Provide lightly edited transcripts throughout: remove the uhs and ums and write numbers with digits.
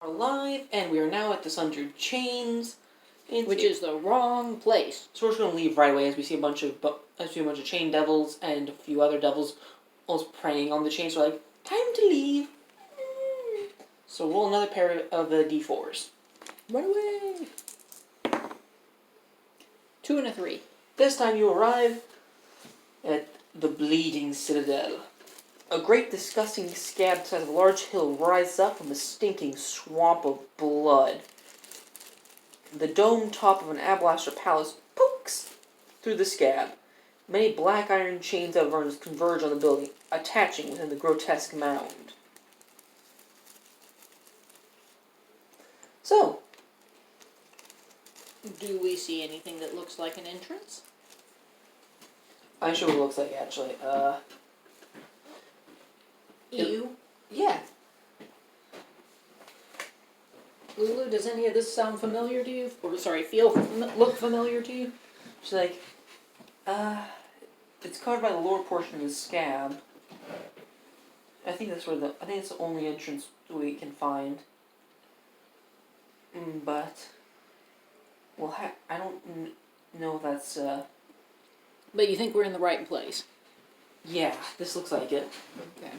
Alive, and we are now at the Sundered Chains, which is the wrong place. So we're just gonna leave right away as we see a bunch of chain devils and a few other devils almost preying on the chains. So we're like, time to leave. So roll another pair of the d4s. Run away. 2 and a 3. This time you arrive at the Bleeding Citadel. A great, disgusting scab the size of a large hill rises up from a stinking swamp of blood. The dome top of an Ablaster palace pokes through the scab. Many black iron chains of urns converge on the building, attaching within the grotesque mound. So, do we see anything that looks like an entrance? I show what it looks like, actually. Yeah. Lulu, does any of this sound familiar to you? Or, sorry, look familiar to you? She's like, it's covered by the lower portion of the scab. I think it's the only entrance we can find. But, well, I don't know if that's, But you think we're in the right place? Yeah, this looks like it. Okay.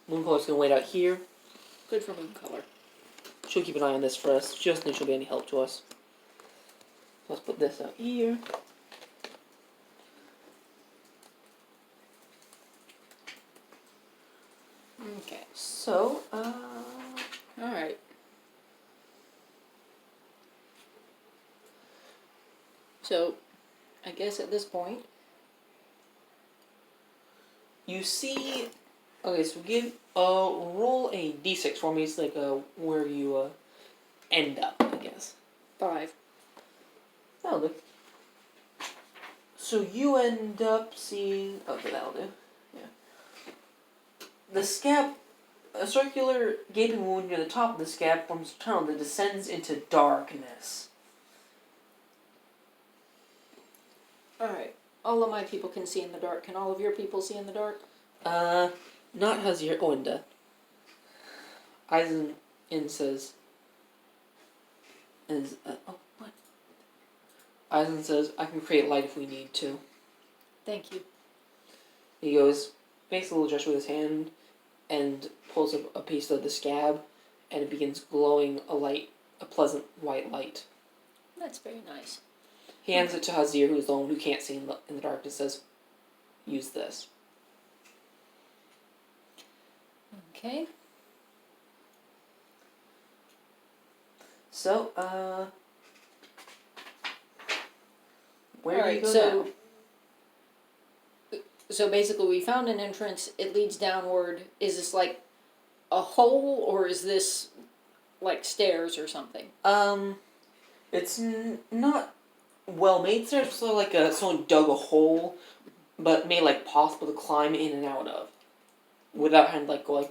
Mooncolor's gonna wait out here. Good for Mooncolor. She'll keep an eye on this for us. She doesn't think she'll be any help to us. Let's put this out here. Okay. So, Alright. So, I guess at this point, you see. Okay, so roll a d6 for me. It's like where you end up, I guess. 5. That'll do. So you end up seeing. Okay, that'll do. Yeah. The scab, a circular gaping wound near the top of the scab forms a tunnel that descends into darkness. Alright. All of my people can see in the dark. Can all of your people see in the dark? Not Hazier. Oh, and Eisen says. What? Eisen says, I can create light if we need to. Thank you. He goes, makes a little gesture with his hand, and pulls up a piece of the scab, and it begins glowing a pleasant white light. That's very nice. He hands it to Hazier, who's the one who can't see in the darkness, says, use this. Okay. So, where do you go now? So basically we found an entrance, it leads downward. Is this like a hole, or is this like stairs or something? It's not well made stairs, it's sort of like someone dug a hole, but made like possible to climb in and out of. Without having to go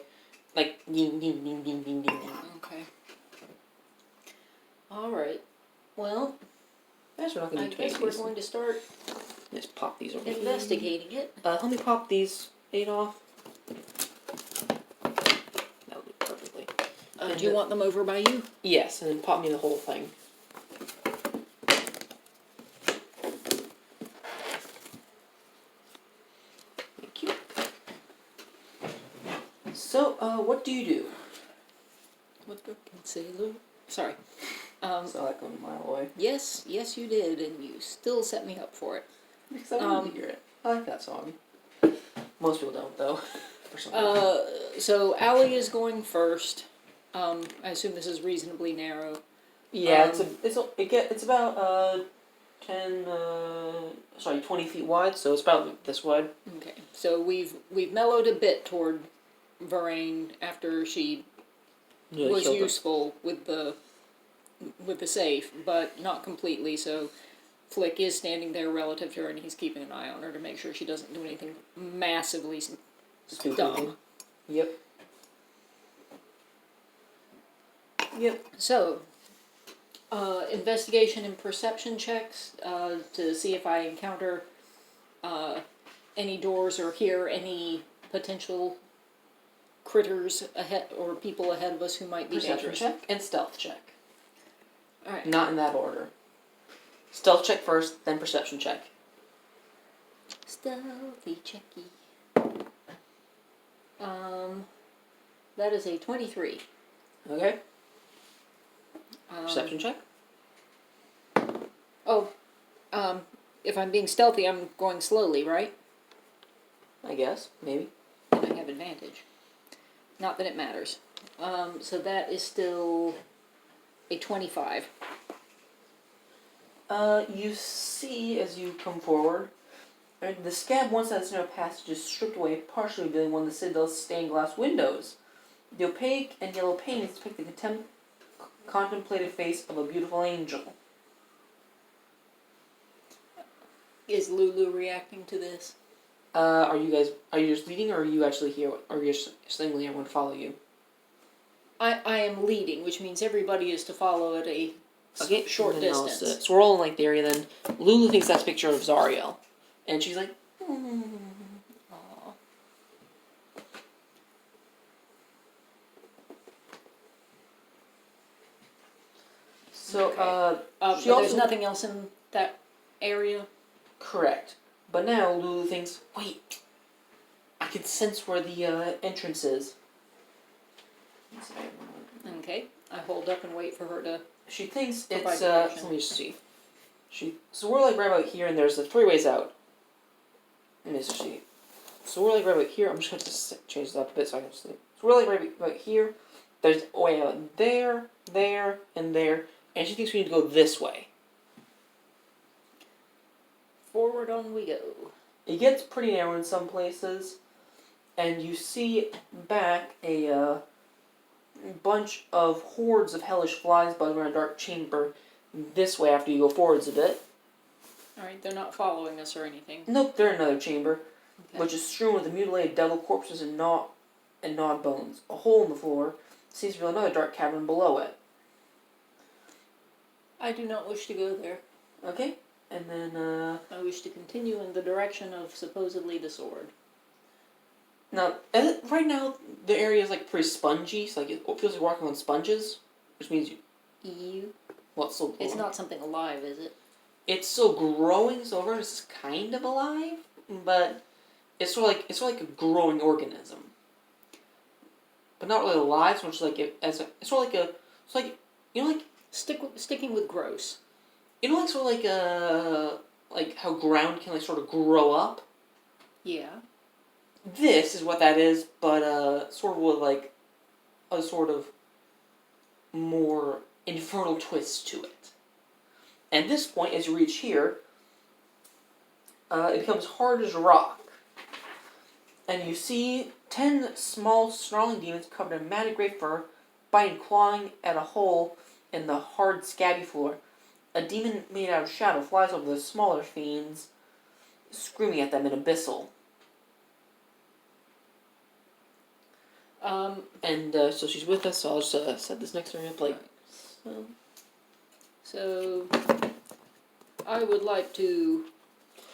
like ding ding ding ding ding ding. Okay. Alright. Well, I guess we're going to start just pop these over investigating it. Let me pop these 8 off. That'll do perfectly. Do you want them over by you? Yes, and then pop me the whole thing. Thank you. So, what do you do? What the say, Lou? Sorry. Saw that going a mile away. Yes, you did, and you still set me up for it. Because I wanted to hear it. I like that song. Most people don't, though. For some reason. So Allie is going first. I assume this is reasonably narrow. Yeah, it's about 20 feet wide, so it's about this wide. Okay, so we've mellowed a bit toward Varaine after she was useful with the safe, but not completely. So Flick is standing there relative to her, and he's keeping an eye on her to make sure she doesn't do anything massively dumb. Yep. So, investigation and perception checks to see if I encounter any doors or hear any potential critters ahead or people ahead of us who might be Perception dangerous. check and stealth check. All right. Not in that order. Stealth check first, then perception check. Stealthy checky. That is a 23. Okay. Perception check. If I'm being stealthy, I'm going slowly, right? I guess, maybe. And I have advantage. Not that it matters. So that is still a 25. You see as you come forward, right, the scab once that narrow passage is stripped away, partially revealing one of the citadel's stained glass windows. The opaque and yellow paintings depict the contemplative face of a beautiful angel. Is Lulu reacting to this? Are you just leading, or are you actually here, or are you just signaling everyone to follow you? I am leading, which means everybody is to follow at a short distance. So we're all in like the area. Then Lulu thinks that's a picture of Zariel, and she's like, Aw. so Okay. she But also there's nothing else in that area? correct. But now Lulu thinks, wait, I can sense where the entrance is. Okay. I hold up and wait for her to... She thinks Provide it's direction. let me just see. So we're like right about here, and there's the 3 ways out. Let me just see. So we're like right about here. I'm just going to change that up a bit so I can see. So we're like right about here. There's a way out there, and there, and she thinks we need to go this way. Forward on we go. It gets pretty narrow in some places, and you see back a bunch of hordes of hellish flies buzzing around a dark chamber this way after you go forwards a bit. Alright, they're not following us or anything. Nope, they're in another chamber, Okay. which is strewn with the mutilated devil corpses and gnawed bones. A hole in the floor seems to be another dark cavern below it. I do not wish to go there. Okay, and then I wish to continue in the direction of supposedly the sword. now right now the area is like pretty spongy, so like it feels like walking on sponges, which means You? it's still It's not something alive, is it? It's still growing, so over it's kind of alive, but it's sort of like a growing organism, but not really alive. So much like it's sort of like you know like Sticking with gross. you know like sort of like how ground can like sort of grow up. Yeah. This is what that is, but sort of with like a sort of more infernal twist to it. And at this point, as you reach here, it becomes hard as rock. And you see 10 small, snarling demons covered in matted grey fur, biting, clawing at a hole in the hard, scabby floor. A demon made out of shadow flies over the smaller fiends, screaming at them in abyssal. And so she's with us, so I'll just set this next area up like so. So, I would like to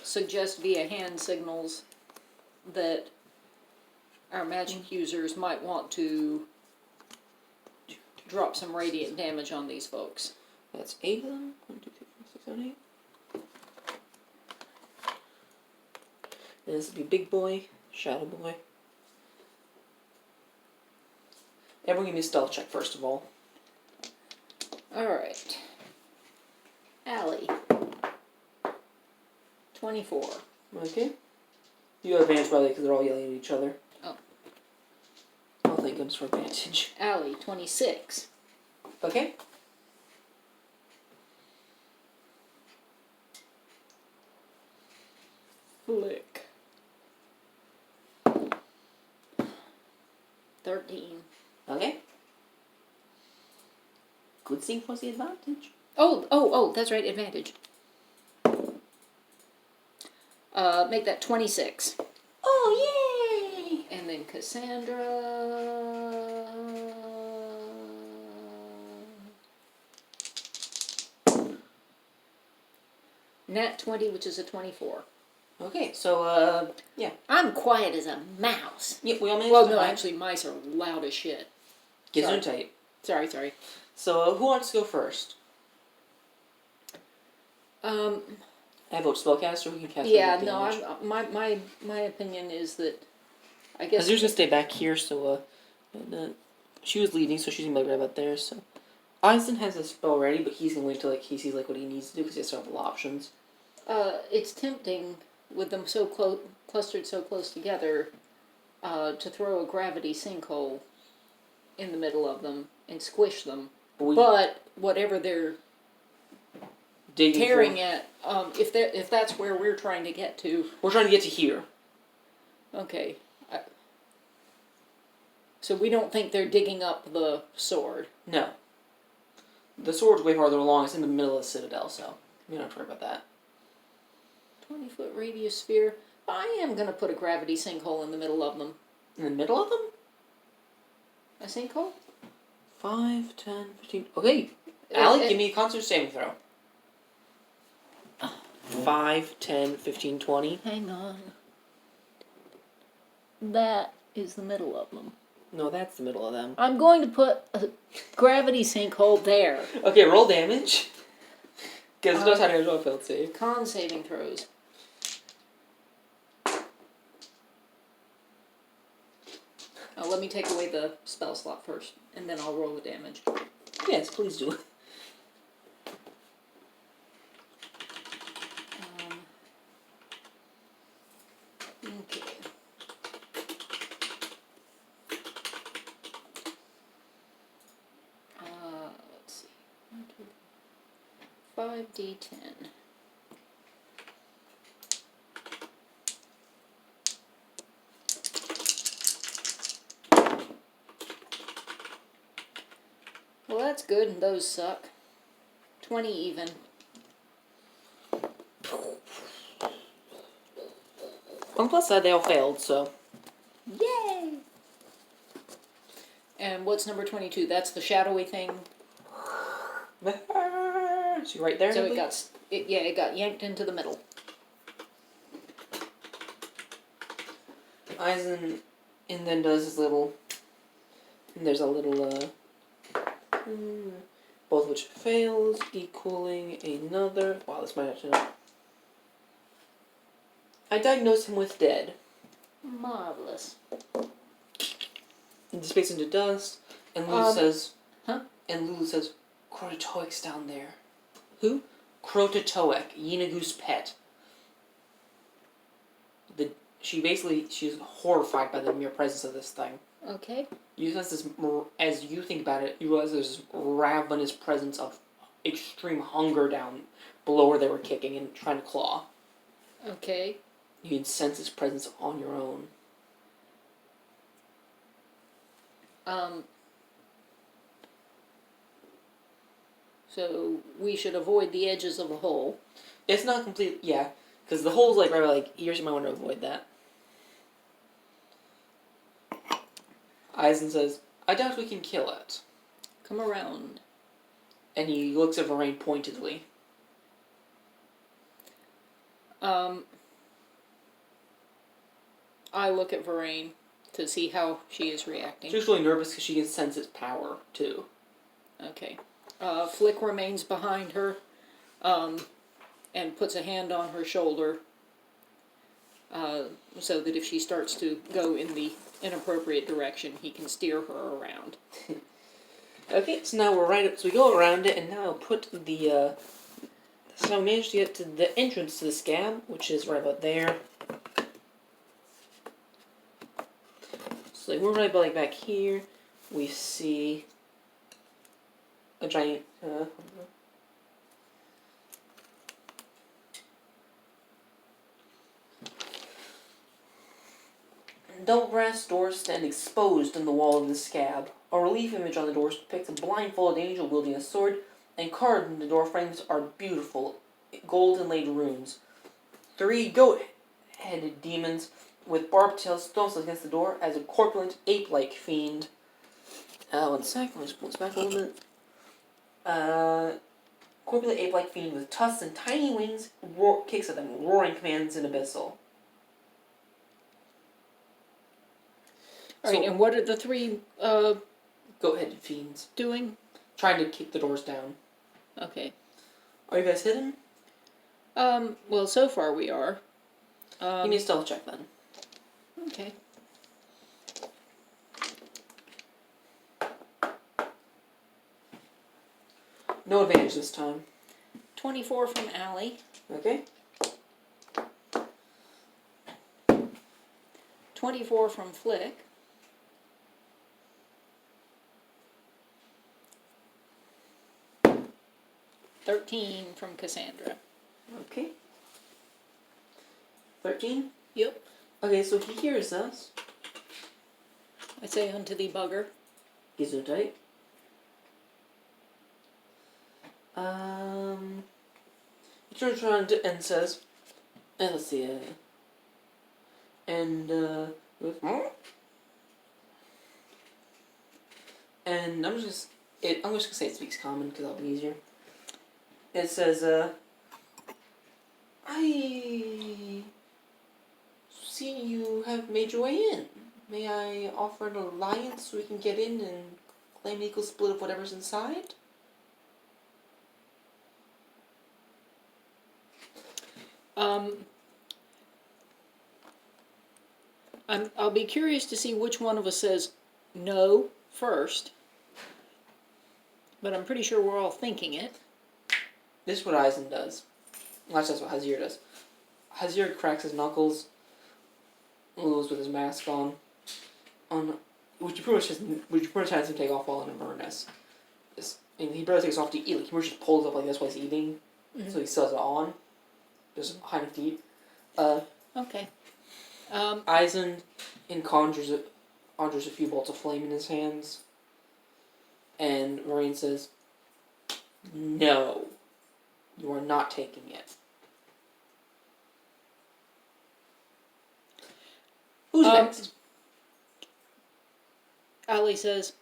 suggest via hand signals that our magic users might want to drop some radiant damage on these folks. That's 8 of them. 1, 2, 3, 4, 6, 7, 8. And this will be Big Boy, Shadow Boy. Everyone give me a stealth check first of all. Alright. Allie. 24. Okay. You have advantage by the way because they're all yelling at each other. Oh. I'll think comes for advantage. Allie, 26. Okay. Flick. 13. Okay. Good thing for the advantage. Oh, that's right, advantage. Make that 26. Oh, yay! And then Cassandra... Nat 20, which is a 24. Okay, so, yeah. I'm quiet as a mouse. Yeah, we all managed Well, to no, hide. actually, mice are loud as shit. Sorry. Tight. Sorry. So, who wants to go first? I vote spellcaster. We can cast. Yeah, no. My opinion is that I guess. Azur's gonna stay back here, so she was leading, so she's gonna be right about there. So, Einstein has a spell ready, but he's gonna wait till he sees what he needs to do because he has several options. It's tempting with them so clustered so close together, to throw a gravity sinkhole in the middle of them and squish them. But whatever they're tearing at, if that's where we're trying to get to. We're trying to get to here. Okay. So we don't think they're digging up the sword? No. The sword's way farther along. It's in the middle of the citadel, so we don't have to worry about that. 20-foot radius sphere. I am going to put a gravity sinkhole in the middle of them. In the middle of them? A sinkhole? 5, 10, 15... Okay. Allie, give me a concert saving throw. 5, 10, 15, 20. Hang on. That is the middle of them. No, that's the middle of them. I'm going to put a gravity sinkhole there. Okay, roll damage. Because it knows how to do a failed save. Con saving throws. Let me take away the spell slot first, and then I'll roll the damage. Yes, please do. Okay. Let's see. 5d10. Well, that's good, and those suck. 20 even. On the plus side, they all failed, so... Yay! And what's number 22? That's the shadowy thing. So right there. So it got yanked into the middle. Eisen, and then does his little. And there's a little. Both which fails, equaling another. Wow, this might actually not. I diagnosed him with dead. Marvelous. He dissipates into dust, and Lulu says. Huh? And Lulu says, Crotatoic's down there. Who? Crotatoic, Yinagu's pet. She's horrified by the mere presence of this thing. Okay. As you think about it, you realize there's this ravenous presence of extreme hunger down below where they were kicking and trying to claw. Okay. You can sense its presence on your own. So we should avoid the edges of the hole. It's not complete, yeah, because the hole's right here, so you might want to avoid that. Eisen says, I doubt we can kill it. Come around. And he looks at Varaine pointedly. I look at Varaine to see how she is reacting. She's really nervous because she can sense its power, too. Okay. Flick remains behind her, and puts a hand on her shoulder, so that if she starts to go in the inappropriate direction, he can steer her around. Okay, so now so we go around it, and now I'll put the, so I managed to get to the entrance to the Scab, which is right about there. So we're right about back here. We see a giant, double brass doors stand exposed in the wall of the Scab. A relief image on the doors depicts a blindfolded angel wielding a sword, and carved in the door frames are beautiful, gold-inlaid runes. 3 goat-headed demons with barbed tails stomps against the door as a corpulent, ape-like fiend. 1 sec, let me just pull this back a little bit. corpulent ape-like fiend with tusks and tiny wings kicks at them, roaring commands in Abyssal. Alright, and what are the three, goat-headed fiends doing? trying to kick the doors down. Okay. Are you guys hidden? Well, so far we are. Give me a stealth check then. Okay. No advantage this time. 24 from Allie. Okay. 24 from Flick. 13 from Cassandra. Okay. 13? Yep. Okay, so he hears us. I say unto thee, bugger. Gesundheit. He turns around and says, let's see, and goes, and I'm just gonna say it speaks common because that'll be easier. It says, I see you have made your way in. May I offer an alliance so we can get in and claim an equal split of whatever's inside? I'll be curious to see which one of us says no first, but I'm pretty sure we're all thinking it. This is what Eisen does. That's what Hazir does. Hazir cracks his knuckles, moves with his mask on, which pretty much has him take off while in Avernus. And he barely takes off to eat. Like, he pretty much just pulls up like this while he's eating, so he still has it on, just high enough to eat. Okay. Eisen conjures a few bolts of flame in his hands, and Marine says, "No, you are not taking it." Who's next? Allie says,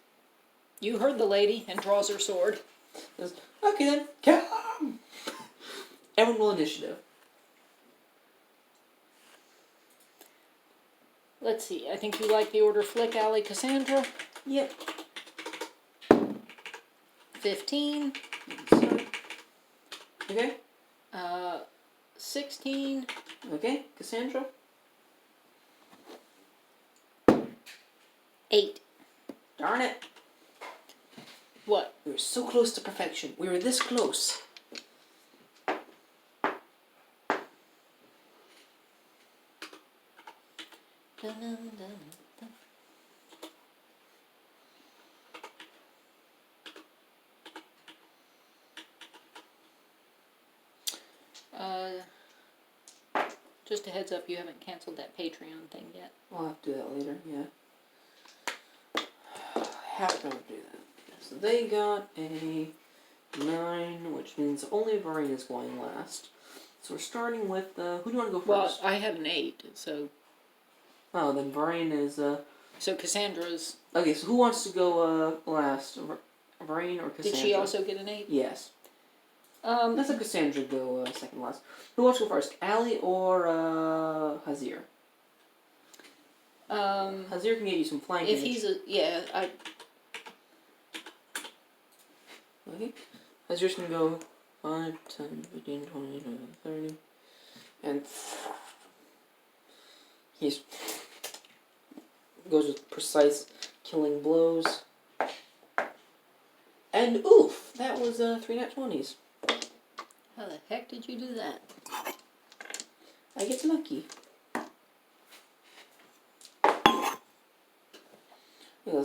"You heard the lady," and draws her sword. Says, okay then, come! Everyone roll initiative. Let's see, I think you like the order Flick, Allie, Cassandra. Yep. 15. Sorry. Okay. 16. Okay, Cassandra. 8. Darn it. What? We were so close to perfection. We were this close. Dun, dun, dun, dun. Just a heads up, you haven't canceled that Patreon thing yet. I'll have to do that later, yeah. Have to do that. So they got a 9, which means only Varine is going last. So we're starting with, who do you want to go first? Well, I had an 8, so... Oh, then Varine is, So Cassandra's... Okay, so who wants to go, last? Varine or Cassandra? Did she also get an 8? Yes. Let's have Cassandra go, second last. Who wants to go first? Allie or, Hazir? Hazir can get you some flanking. If he's a... Yeah, Okay. Hazir's gonna go 5, 10, 15, 20, 30. And he goes with precise killing blows. And oof! That was 3 nat 20s. How the heck did you do that? I get lucky.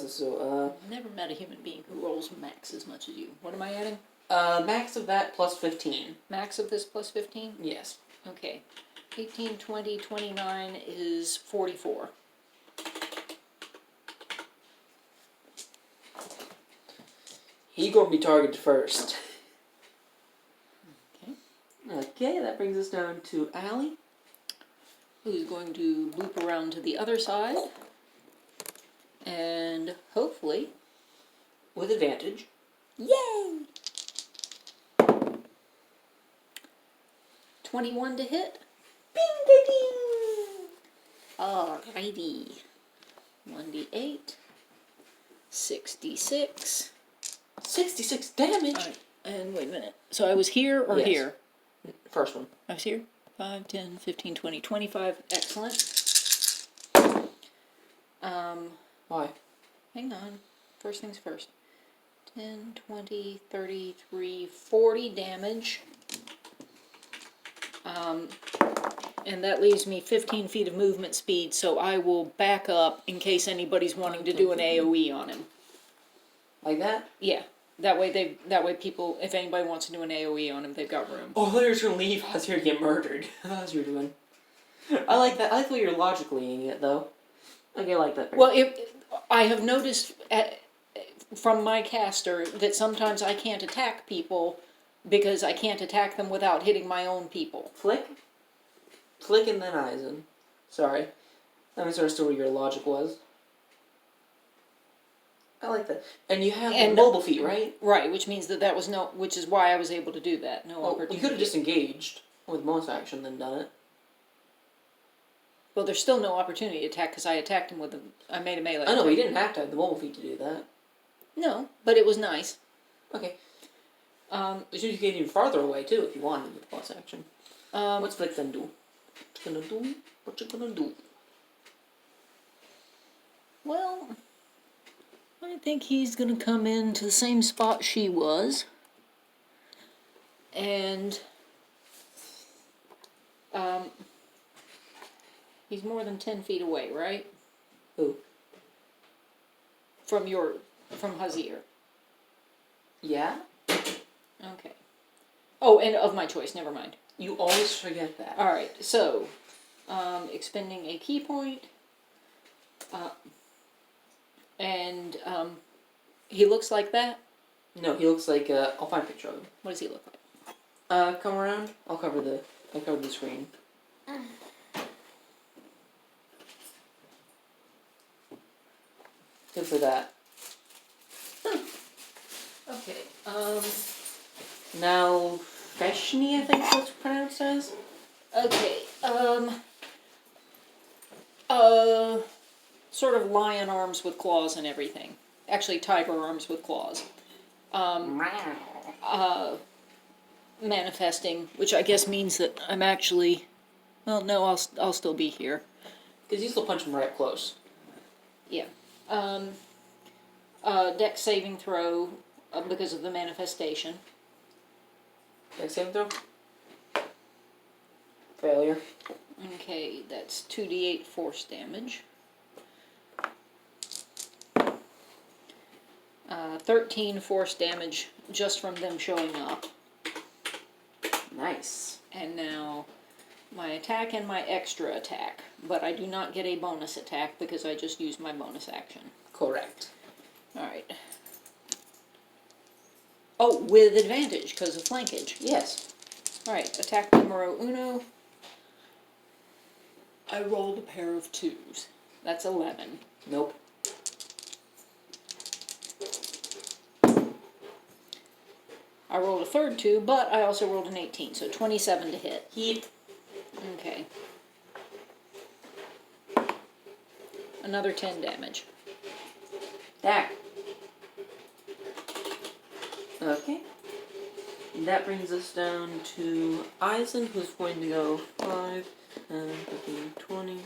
So, Never met a human being who rolls max as much as you. What am I adding? max of that plus 15. Max of this plus 15? Yes. Okay. 18, 20, 29 is 44. He gonna be targeted first. Okay. Okay, that brings us down to Allie. Who's going to loop around to the other side. And hopefully... With advantage. Yay! 21 to hit. Bing, bing, bing. Alrighty. 1d8. 6d6. 66 damage. Alright, and wait a minute. So I was here or Yes. here? First one. I was here. 5, 10, 15, 20, 25. Excellent. Why? Hang on. First things first. 10, 20, 33, 40 damage. And that leaves me 15 feet of movement speed, so I will back up in case anybody's wanting to do an AoE on him. Like that? Yeah. That way people, if anybody wants to do an AoE on him, they've got room. Oh, I thought you were just gonna leave. I was here to get murdered. That's what you're doing. I like that. I like the way you're logically it, though. Okay, I like that. Well, I have noticed from my caster that sometimes I can't attack people because I can't attack them without hitting my own people. Flick? Flick and then Eisen. Sorry. I misunderstood what your logic was. I like that. And you have the mobile feat, right? Right, which means that which is why I was able to do that. No opportunity. You could have disengaged with bonus action, then done it. Well, there's still no opportunity to attack because I attacked him I made a melee. I know, but you didn't have to have the mobile feat to do that. No, but it was nice. Okay. You should get even farther away too if you wanted with bonus action. What's Flick then do? What you gonna do? What you gonna do? Well, I think he's gonna come into the same spot she was. And he's more than 10 feet away, right? Who? From Hazir. Yeah? Okay. Oh, and of my choice, never mind. You always forget that. Alright, so, expending a key point. And he looks like that? No, he looks like, I'll find a picture of him. What does he look like? Come around. I'll cover the screen. Good for that. Okay, Now, Feshni, I think that's pronounced as? okay, sort of lion arms with claws and everything. Actually, tiger arms with claws. Manifesting, which I guess means that I'm actually, well, no, I'll still be here. Because you still punch him right up close. Yeah. Dex saving throw because of the manifestation. Dex saving throw? Failure. Okay, that's 2d8 force damage. 13 force damage just from them showing up. Nice. And now my attack and my extra attack, but I do not get a bonus attack because I just used my bonus action. Correct. Alright. Oh, with advantage because of flankage. Yes. Alright, attack numero uno. I rolled a pair of 2s. That's 11. Nope. I rolled a third 2, but I also rolled an 18, so 27 to hit. Heat. Okay. Another 10 damage. There. Okay. That brings us down to Eisen, who's going to go 5, 10, 15, 20.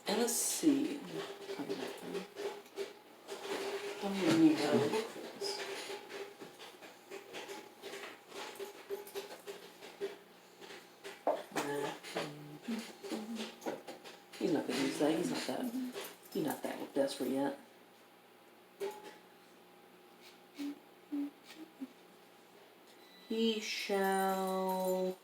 And let's see. Don't even need to look for this. He's not going to use that. He's not that desperate yet. He shall...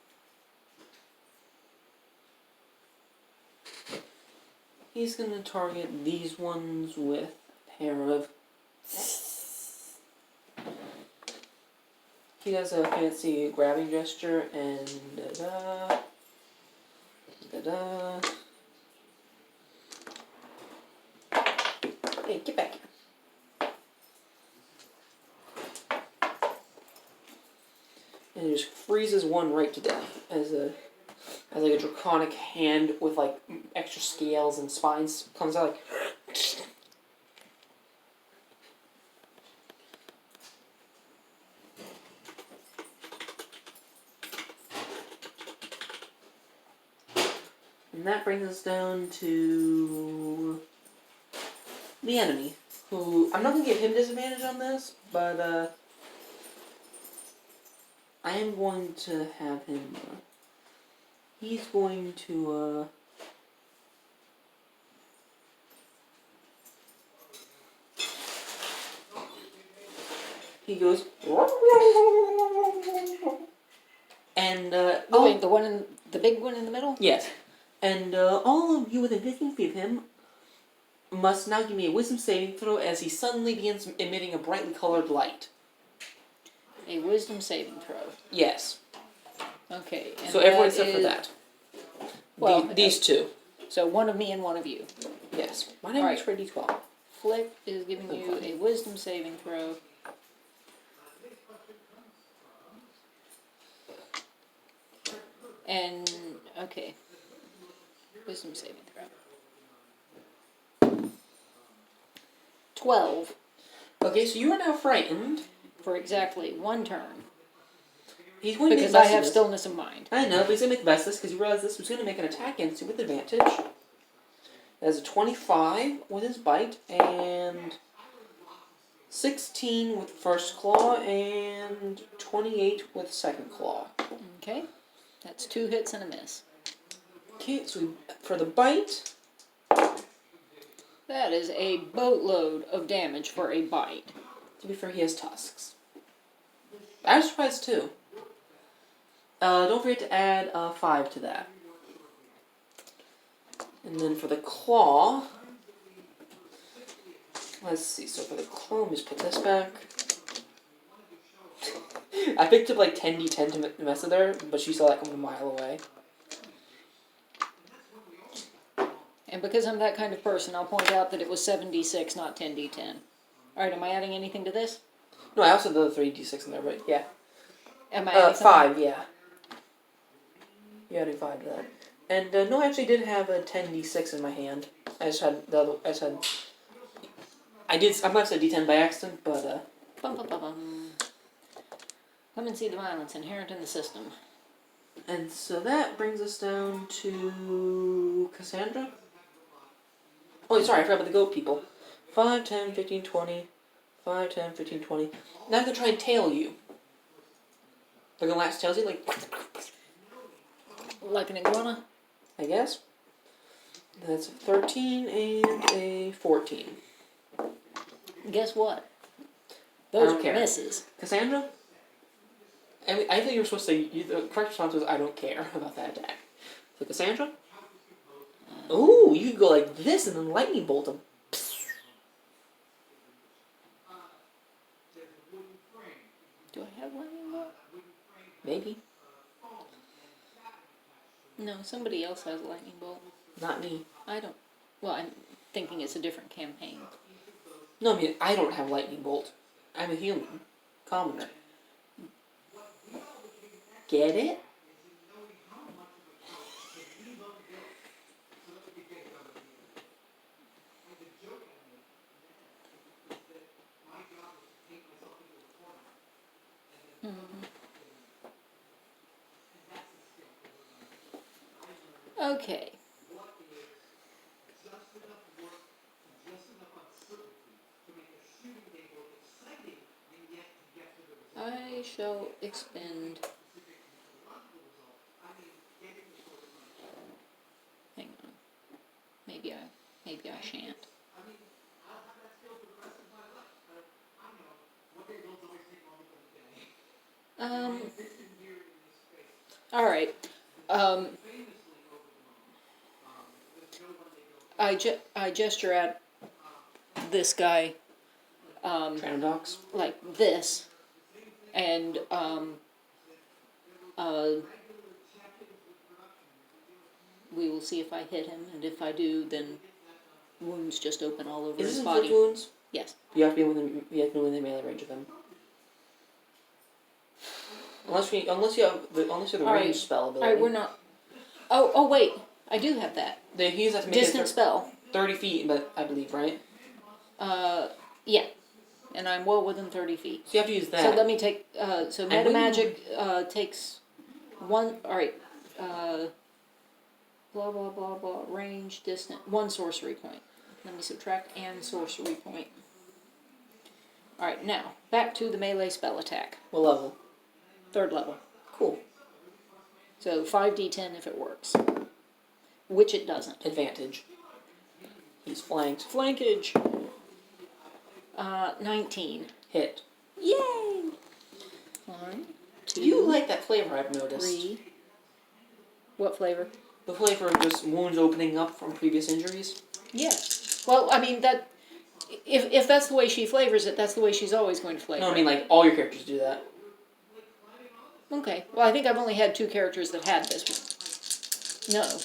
He's going to target these ones with a pair of... He does a fancy grabbing gesture and da-da, da-da. Hey, get back here. And he just freezes one right to death as a as like a draconic hand with like extra scales and spines comes out like. And that brings us down to the enemy, who I'm not gonna give him disadvantage on this, but I am going to have him. He's going to. He goes. And wait, the big one in the middle? Yes. And all of you within 15 feet of him must now give me a wisdom saving throw as he suddenly begins emitting a brightly colored light. A wisdom saving throw. Yes. Okay. And so everyone except for that. Well, these two. So one of me and one of you. Yes. My name is Freddy 12. Flick is giving you a wisdom saving throw. And, okay. Wisdom saving throw. 12. Okay, so you are now frightened. For exactly one turn. He's going because I have stillness of mind. I know, but he's going to make the best of this because he realized this was going to make an attack against you with advantage. That is a 25 with his bite, and 16 with first claw, and 28 with second claw. Okay. That's 2 hits and a miss. Okay, so for the bite... That is a boatload of damage for a bite. To be fair, he has tusks. I was surprised too. Don't forget to add 5 to that. And then for the claw... Let's see, so for the claw, let me just put this back. I picked up like 10d10 to mess with her, but she's still like a mile away. And because I'm that kind of person, I'll point out that it was 7d6, not 10d10. Alright, am I adding anything to this? No, I also did the 3d6 in there, but yeah. Am I adding 5, yeah. You're adding 5 to that. And no, I actually did have a 10d6 in my hand. I just had the other. I might have said d10 by accident, but Bum, bum, bum, bum. Come and see the violence inherent in the system. And so that brings us down to Cassandra. Oh, sorry, I forgot about the goat people. 5, 10, 15, 20. 5, 10, 15, 20. Now I'm going to try and tail you. They're going to latch tails you, like... Like an iguana? I guess. That's a 13 and a 14. Guess what? Those are care. misses. Cassandra? I think you were supposed to say... the correct response was, I don't care about that attack. So, Cassandra? Ooh, you could go like this and then lightning bolt him. Do I have lightning bolt? Maybe. No, somebody else has lightning bolt. Not me. I don't. Well, I'm thinking it's a different campaign. No, I mean, I don't have lightning bolt. I'm a human. Commoner. Get it? Okay. I shall expend... Hang on. Maybe I shan't. Alright. I gesture at this guy, Trandox. like this, and, we will see if I hit him, and if I do, then wounds just open all over his body. Is this wounds? Yes. You have to be within the melee range of him. Unless you have the range spell ability. Alright, we're not... Oh, wait. I do have that. He uses that to make Distant spell. 30 feet, but I believe, right? Yeah. And I'm well within 30 feet. So you have to use that. So let me take, so meta magic takes one, alright, blah, blah, blah, blah, range, distant, 1 sorcery point. Let me subtract and sorcery point. Alright, now, back to the melee spell attack. What level? 3rd level. Cool. So 5d10 if it works. Which it doesn't. Advantage. He's flanked. Flankage. 19. Hit. Yay! 1, 2, You like that flavor, I've noticed. 3. What flavor? The flavor of just wounds opening up from previous injuries? Yeah. Well, I mean, that... If that's the way she flavors it, that's the way she's always going to flavor it. No, I mean, like, all your characters do that. Okay. Well, I think I've only had 2 characters that had this. No.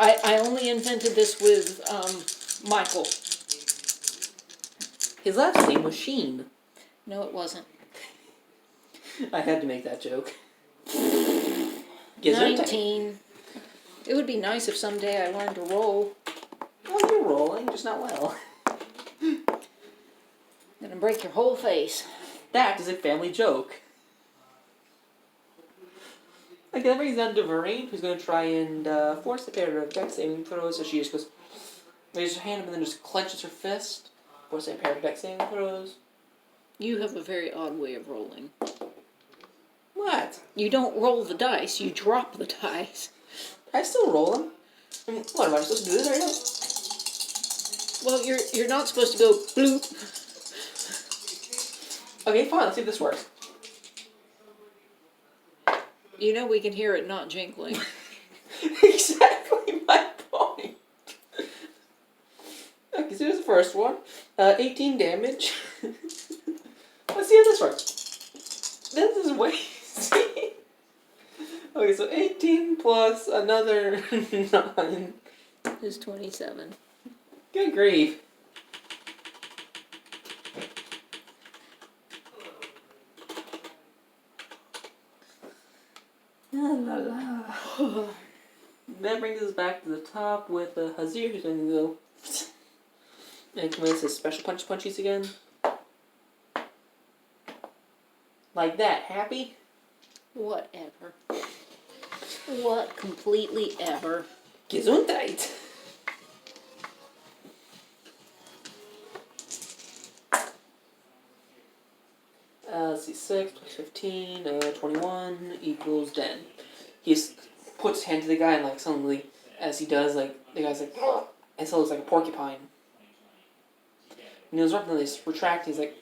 I only invented this with Michael. His last name was Sheen. No, it wasn't. I had to make that joke. 19. It would be nice if someday I learned to roll. Well, you're rolling, just not well. Gonna break your whole face. That is a family joke. Okay, that brings down to Varane, who's going to try and force a pair of dex saving throws. So she just goes, raises her hand up and then just clenches her fist. Force a pair of dex saving throws. You have a very odd way of rolling. What? You don't roll the dice, you drop the dice. I still roll them. I mean, what am I supposed to do? This right now? Well, you're not supposed to go bloop. Okay, fine. Let's see if this works. You know we can hear it not jingling. Exactly my point. Okay, so here's the first one. 18 damage. Let's see if this works. This is way easy. Okay, so 18 plus another 9 is 27. Good grief. That brings us back to the top with Hazir, who's going to go and commence his special punchies again. Like that. Happy? Whatever. What completely ever. Gesundheit. Let's see, 6 plus 15, 21 equals 10. He just puts his hand to the guy and like suddenly, as he does, like the guy's like, and so it's like a porcupine. And he goes up and they retract. He's like,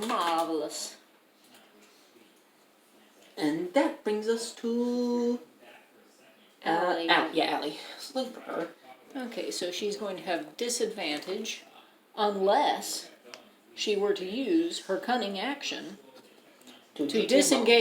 marvelous. And that brings us to Allie. Allie. So look for her. Okay, so she's going to have disadvantage unless she were to use her cunning action to disengage